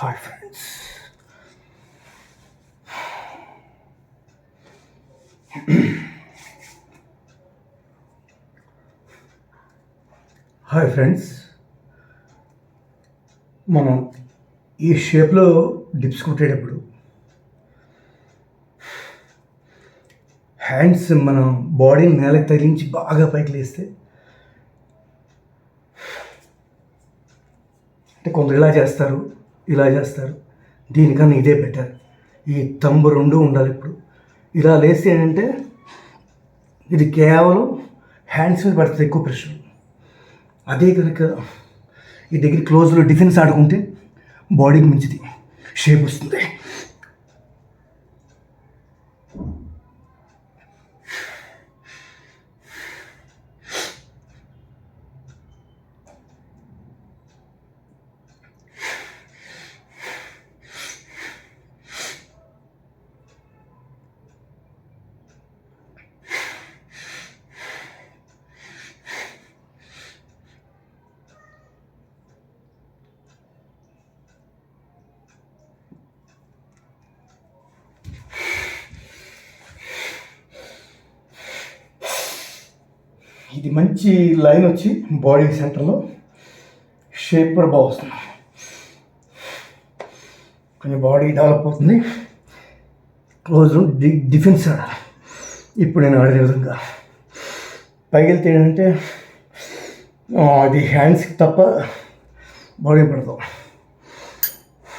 Hi friends. మనం ఈ షేప్లో డిప్స్ కుట్టేటప్పుడు హ్యాండ్స్ మనం బాడీని నేలకు తగిలించి బాగా పైకి లేస్తే, అంటే కొందరు ఇలా చేస్తారు, ఇలా చేస్తారు. దీనికన్నా ఇదే బెటర్. ఈ తంబు రెండు ఉండాలి. ఇప్పుడు ఇలా లేస్తే ఏంటంటే ఇది కేవలం హ్యాండ్స్ మీద పడుతుంది ఎక్కువ ప్రెషర్. అదే కనుక ఈ దగ్గర క్లోజ్లో డిఫెన్స్ ఆడుకుంటే బాడీకి మంచిది, షేప్ వస్తుంది. ఇది మంచి లైన్ వచ్చి బాడీ సెంటర్లో షేప్ కూడా బాగా వస్తుంది. కొంచెం బాడీ డెవలప్ అవుతుంది. క్లోజ్ డిఫెన్స్ ఆడాలి. ఇప్పుడు నేను ఆడే విధంగా పైకి వెళ్తే ఏంటంటే అది హ్యాండ్స్కి తప్ప బాడీ పడతాం.